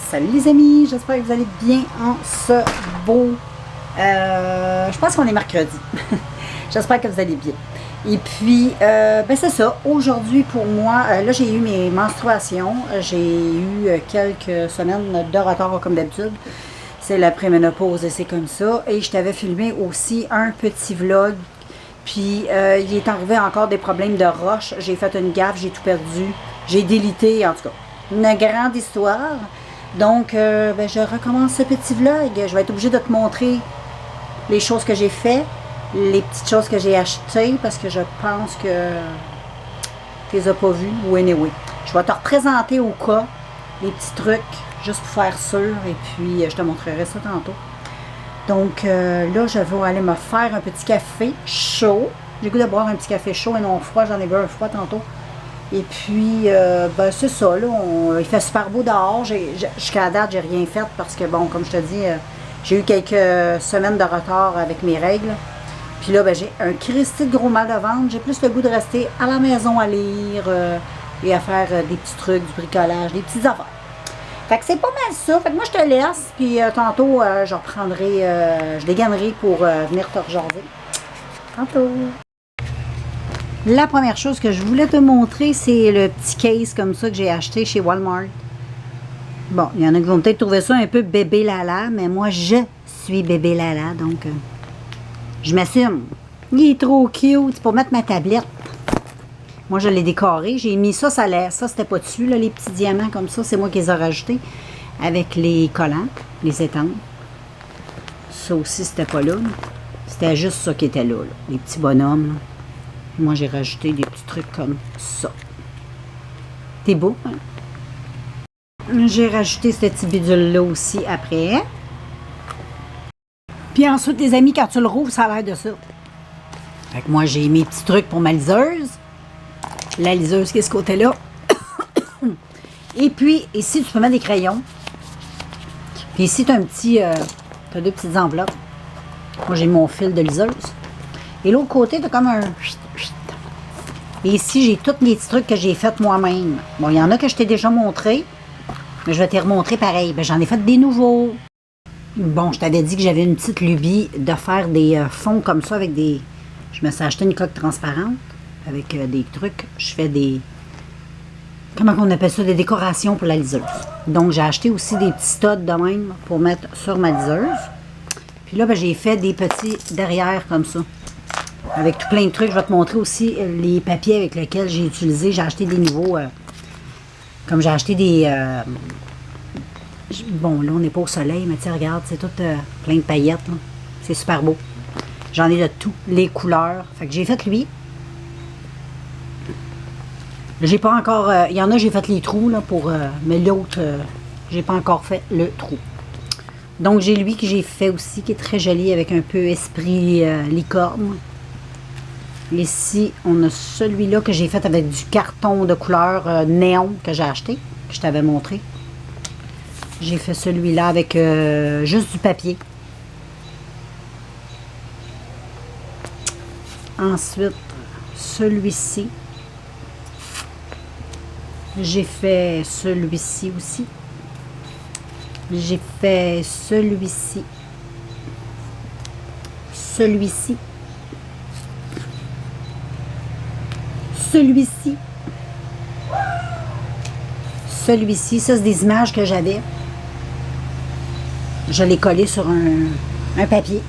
Salut les amis, j'espère que vous allez bien en ce beau... je pense qu'on est mercredi. J'espère que vous allez bien. Et puis, ben c'est ça. Aujourd'hui, pour moi, là, j'ai eu mes menstruations. J'ai eu quelques semaines de retard, comme d'habitude. C'est la préménopause et c'est comme ça. Et je t'avais filmé aussi un petit vlog. Puis, il est arrivé encore des problèmes de roche. J'ai fait une gaffe, j'ai tout perdu. J'ai délité, en tout cas. Une grande histoire. Donc, ben, je recommence ce petit vlog. Je vais être obligée de te montrer les choses que j'ai fait, les petites choses que j'ai achetées, parce que je pense que tu les as pas vues, ou anyway. Je vais te représenter au cas les petits trucs, juste pour faire sûr, et puis je te montrerai ça tantôt. Donc, là, je vais aller me faire un petit café chaud. J'ai goût de boire un petit café chaud et non froid. J'en ai bu un froid tantôt. Et puis, ben, c'est ça, là, il fait super beau dehors. Jusqu'à la date, j'ai rien fait parce que, bon, comme je te dis, j'ai eu quelques semaines de retard avec mes règles. Puis là, ben, j'ai un Christy de gros mal de ventre. J'ai plus le goût de rester à la maison à lire et à faire des petits trucs, du bricolage, des petites affaires. Fait que c'est pas mal ça. Fait que moi, je te laisse. Puis tantôt, je reprendrai, je dégainerai pour venir te rejaser. Tantôt. La première chose que je voulais te montrer, c'est le petit case comme ça que j'ai acheté chez Walmart. Bon, il y en a qui vont peut-être trouver ça un peu bébé lala, mais moi, je suis bébé lala, donc je m'assume. Il est trop cute, c'est pour mettre ma tablette. Moi, je l'ai décoré, j'ai mis ça, ça c'était pas dessus, là, les petits diamants comme ça, c'est moi qui les ai rajoutés avec les collants, les étampes. Ça aussi, c'était pas là. C'était juste ça qui était là, les petits bonhommes, là. Moi, j'ai rajouté des petits trucs comme ça. C'est beau, hein? J'ai rajouté ce petit bidule-là aussi après. Puis ensuite, les amis, quand tu le rouvres, ça a l'air de ça. Fait que moi, j'ai mes petits trucs pour ma liseuse. La liseuse qui est ce côté-là. Et puis, ici, tu peux mettre des crayons. Puis ici, tu as un petit... tu as deux petites enveloppes. Moi, j'ai mon fil de liseuse. Et l'autre côté, tu as comme un... Et ici, j'ai tous les petits trucs que j'ai fait moi-même. Bon, il y en a que je t'ai déjà montré, mais je vais te les remontrer pareil. Ben, j'en ai fait des nouveaux. Bon, je t'avais dit que j'avais une petite lubie de faire des fonds comme ça avec des... Je me suis acheté une coque transparente avec des trucs. Je fais des... Comment on appelle ça? Des décorations pour la liseuse. Donc, j'ai acheté aussi des petits studs de même pour mettre sur ma liseuse. Puis là, ben, j'ai fait des petits derrière comme ça. Avec tout plein de trucs. Je vais te montrer aussi les papiers avec lesquels j'ai utilisé. J'ai acheté des nouveaux... comme j'ai acheté des... bon, là, on n'est pas au soleil, mais tu regarde, c'est tout plein de paillettes. C'est super beau. J'en ai de toutes les couleurs. Fait que j'ai fait lui. J'ai pas encore... il y en a, j'ai fait les trous, là, pour... mais l'autre, j'ai pas encore fait le trou. Donc, j'ai lui que j'ai fait aussi, qui est très joli, avec un peu esprit licorne. Ici, on a celui-là que j'ai fait avec du carton de couleur néon que j'ai acheté, que je t'avais montré. J'ai fait celui-là avec juste du papier. Ensuite, celui-ci. J'ai fait celui-ci aussi. J'ai fait celui-ci. Celui-ci. Celui-ci. Celui-ci. Ça, c'est des images que j'avais. Je l'ai collé sur un papier.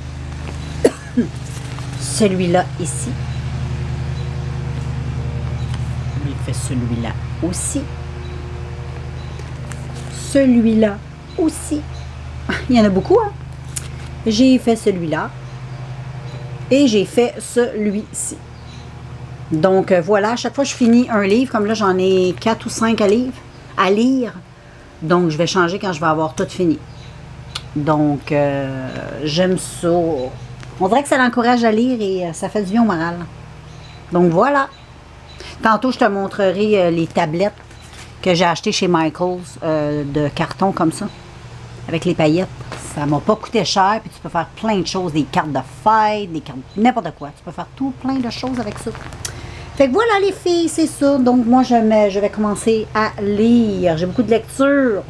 Celui-là, ici. J'ai fait celui-là aussi. Celui-là aussi. Il y en a beaucoup, hein? J'ai fait celui-là. Et j'ai fait celui-ci. Donc, voilà, à chaque fois que je finis un livre, comme là, j'en ai 4 ou 5 à lire. Donc, je vais changer quand je vais avoir tout fini. Donc, j'aime ça. On dirait que ça l'encourage à lire et ça fait du bien au moral. Donc, voilà. Tantôt, je te montrerai les tablettes que j'ai achetées chez Michaels de carton comme ça, avec les paillettes. Ça m'a pas coûté cher, puis tu peux faire plein de choses, des cartes de fête, des cartes, n'importe quoi. Tu peux faire tout plein de choses avec ça. Fait que voilà les filles, c'est ça. Donc moi, je vais commencer à lire. J'ai beaucoup de lecture.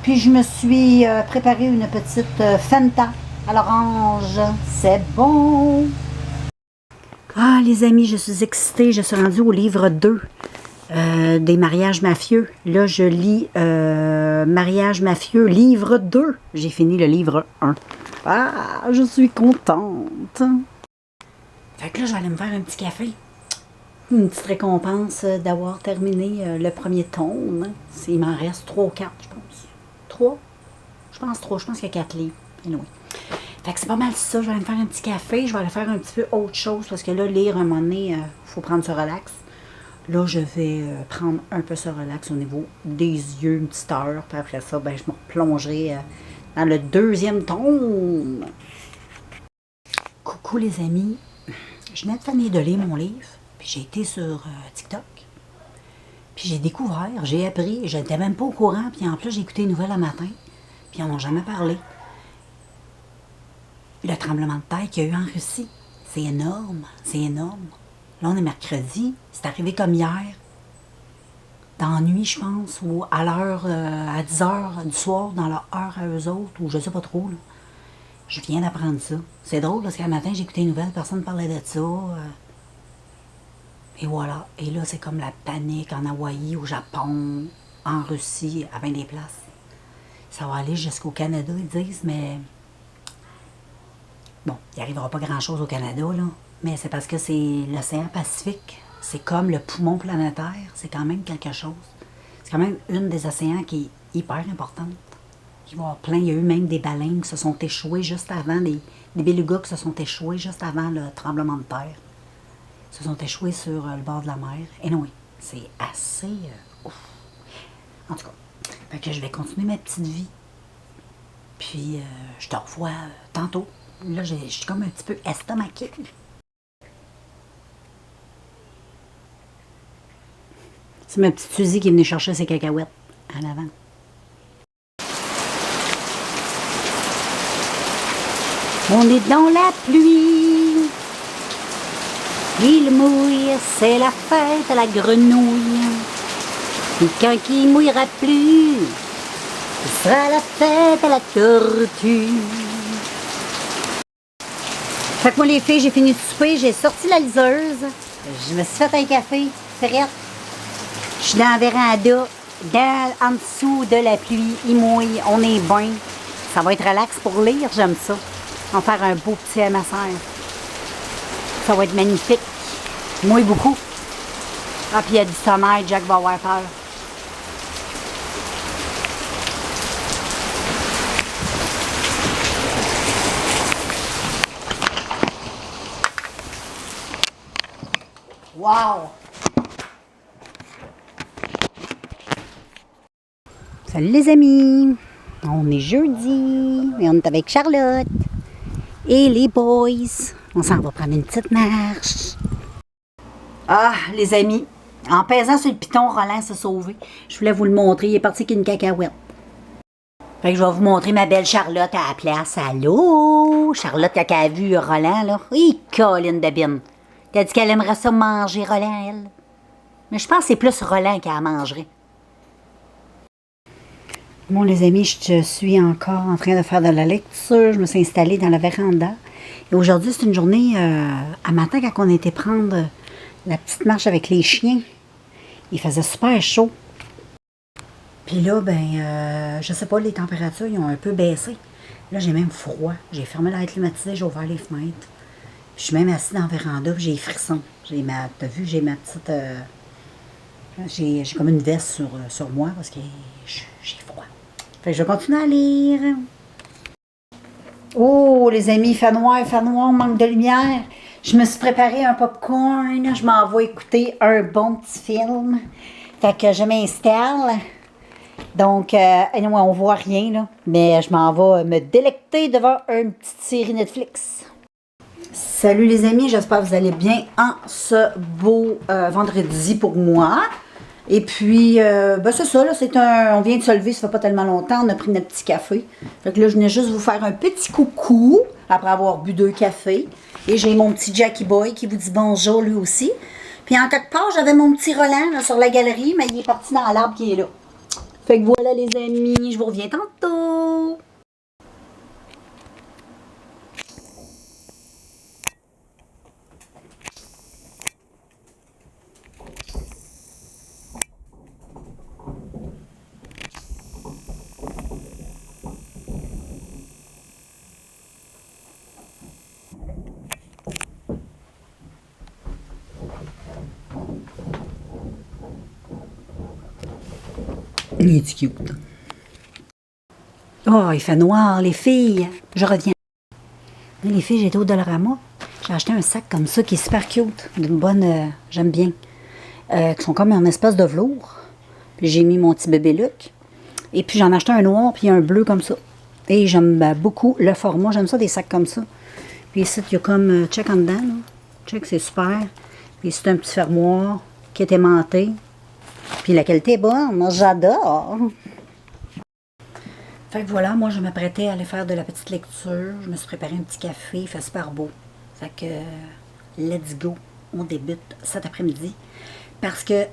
Puis je me suis préparé une petite Fanta à l'orange. C'est bon! Ah, les amis, je suis excitée. Je suis rendue au livre 2 des mariages mafieux. Là, je lis Mariage mafieux, livre 2. J'ai fini le livre 1. Ah, je suis contente. Fait que là, je vais aller me faire un petit café. Une petite récompense d'avoir terminé le premier tome. Il m'en reste 3 ou 4, je pense. 3? Je pense 3. Je pense qu'il y a 4 livres. Anyway. Fait que c'est pas mal ça. Je vais aller me faire un petit café. Je vais aller faire un petit peu autre chose. Parce que là, lire un moment donné, il faut prendre ce relax. Là, je vais prendre un peu ce relax au niveau des yeux, une petite heure. Puis après ça, ben, je me replongerai dans le 2e tome. Coucou les amis. Je venais de finir de lire mon livre. Puis j'ai été sur TikTok. Puis j'ai découvert, j'ai appris. Je n'étais même pas au courant. Puis en plus, j'ai écouté les nouvelles le matin. Puis ils n'en ont jamais parlé. Le tremblement de terre qu'il y a eu en Russie. C'est énorme. C'est énorme. Là, on est mercredi. C'est arrivé comme hier. Dans la nuit, je pense, ou à l'heure, à 10 h du soir, dans leur heure à eux autres, ou je sais pas trop. Là. Je viens d'apprendre ça. C'est drôle, parce qu'un matin, j'ai écouté les nouvelles, personne ne parlait de ça. Et voilà. Et là, c'est comme la panique en Hawaï, au Japon, en Russie, à bien des places. Ça va aller jusqu'au Canada, ils disent, mais... Bon, il n'arrivera pas grand-chose au Canada, là. Mais c'est parce que c'est l'océan Pacifique. C'est comme le poumon planétaire. C'est quand même quelque chose. C'est quand même une des océans qui est hyper importante. Il va y avoir plein. Il y a eu même des baleines qui se sont échouées juste avant, des belugas qui se sont échoués juste avant le tremblement de terre. Ils se sont échoués sur le bord de la mer. Et non, oui, c'est assez... ouf. En tout cas, fait que je vais continuer ma petite vie. Puis, je te revois tantôt. Là, je suis comme un petit peu estomaquée. C'est ma petite Suzy qui est venue chercher ses cacahuètes en avant. On est dans la pluie. Il mouille, c'est la fête à la grenouille. Et quand il mouillera plus, ce sera la fête à la tortue. Fait que moi les filles, j'ai fini de souper, j'ai sorti la liseuse. Je me suis fait un café, frette. Je suis dans la véranda, en dessous de la pluie, il mouille, on est bien. Ça va être relax pour lire, j'aime ça. On va faire un beau petit MSR. Ça va être magnifique. Il mouille beaucoup. Ah, puis il y a du sommeil, Jack va avoir peur. Wow! Salut les amis! On est jeudi et on est avec Charlotte et les boys. On s'en va prendre une petite marche. Ah, les amis, en pesant sur le piton, Roland s'est sauvé. Je voulais vous le montrer, il est parti avec une cacahuète. Fait que je vais vous montrer ma belle Charlotte à la place. Allô? Charlotte, quand elle a vu Roland, là, hi, colline de bine. T'as dit qu'elle aimerait ça manger Roland, elle. Mais je pense que c'est plus Roland qui la mangerait. Bon, les amis, je suis encore en train de faire de la lecture. Je me suis installée dans la véranda. Et aujourd'hui, c'est une journée, à matin, quand on était prendre la petite marche avec les chiens. Il faisait super chaud. Puis là, ben, je sais pas, les températures, ils ont un peu baissé. Là, j'ai même froid. J'ai fermé l'air climatisé, j'ai ouvert les fenêtres. Puis je suis même assise dans la véranda, puis j'ai les frissons. T'as vu, j'ai ma petite... j'ai comme une veste sur moi parce que j'ai froid. Fait que je vais continuer à lire. Oh, les amis, il fait noir, manque de lumière. Je me suis préparé un popcorn. Je m'en vais écouter un bon petit film. Fait que je m'installe. Donc, anyway, on voit rien, là. Mais je m'en vais me délecter devant une petite série Netflix. Salut les amis, j'espère que vous allez bien en ce beau vendredi pour moi. Et puis, ben c'est ça, là, on vient de se lever, ça fait pas tellement longtemps, on a pris notre petit café. Fait que là, je venais juste vous faire un petit coucou, après avoir bu 2 cafés. Et j'ai mon petit Jackie Boy qui vous dit bonjour lui aussi. Puis en quelque part, j'avais mon petit Roland là, sur la galerie, mais il est parti dans l'arbre qui est là. Fait que voilà les amis, je vous reviens tantôt. Il est cute. Oh, il fait noir, les filles. Je reviens. Les filles, j'étais au Dollarama. J'ai acheté un sac comme ça qui est super cute. D'une bonne. J'aime bien. Qui sont comme un espace de velours. Puis j'ai mis mon petit bébé Luc. Et puis j'en ai acheté un noir puis un bleu comme ça. Et j'aime beaucoup le format. J'aime ça des sacs comme ça. Puis ici, il y a comme check en dedans. Là. Check, c'est super. Puis c'est un petit fermoir qui est aimanté. Puis la qualité est bonne. Moi, j'adore. Fait que voilà, moi, je m'apprêtais à aller faire de la petite lecture. Je me suis préparé un petit café. Il fait super beau. Fait que, let's go. On débute cet après-midi. Parce que,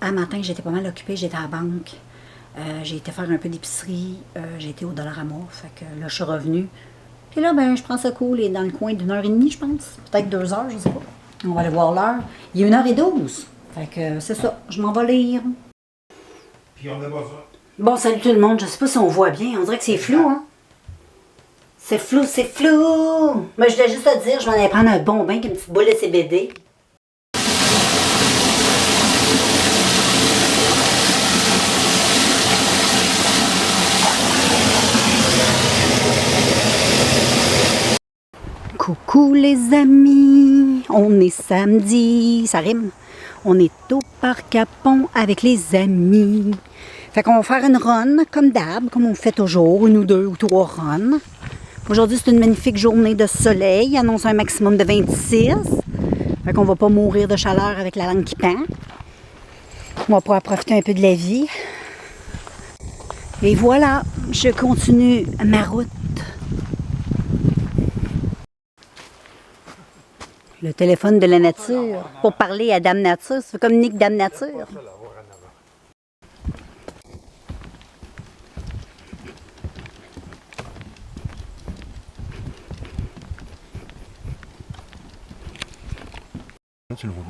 à matin, j'étais pas mal occupée. J'étais à la banque. J'ai été faire un peu d'épicerie. J'ai été au Dollarama. Fait que là, je suis revenue. Puis là, ben, je prends ça cool. Il est dans le coin d'1h30, je pense. Peut-être 2 heures, je sais pas. On va aller voir l'heure. Il est 1h12. Fait que c'est ça. Je m'en vais lire. Puis on a pas ça. Bon, salut tout le monde. Je sais pas si on voit bien. On dirait que c'est flou, hein? C'est flou, c'est flou! Mais je voulais juste te dire, je m'en allais prendre un bon bain avec une petite boule de CBD. Coucou les amis, on est samedi, ça rime. On est au parc à Pont avec les amis. Fait qu'on va faire une run, comme d'hab, comme on fait toujours, 1 ou 2 ou 3 runs. Aujourd'hui, c'est une magnifique journée de soleil, il annonce un maximum de 26. Fait qu'on va pas mourir de chaleur avec la langue qui pend. On va pouvoir profiter un peu de la vie. Et voilà, je continue ma route. Le téléphone de la nature, pour parler à Dame Nature, c'est comme Nick Dame Nature.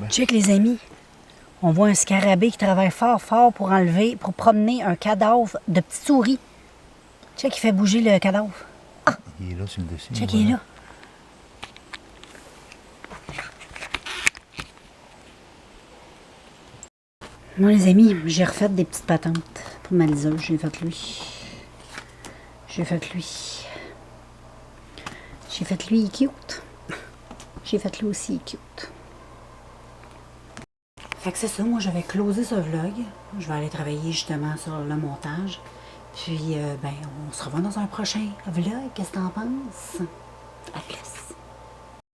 Check les amis, on voit un scarabée qui travaille fort fort pour enlever, pour promener un cadavre de petite souris. Check, il fait bouger le cadavre. Ah! Il est là sur le dessin. Check, il est là. Moi les amis, j'ai refait des petites patentes pour ma liseuse. J'ai fait lui. J'ai fait lui. J'ai fait lui, il est cute. J'ai fait lui aussi, il est cute. Fait que c'est ça, moi je vais closer ce vlog. Je vais aller travailler justement sur le montage. Puis, ben, on se revoit dans un prochain vlog. Qu'est-ce que t'en penses? À plus.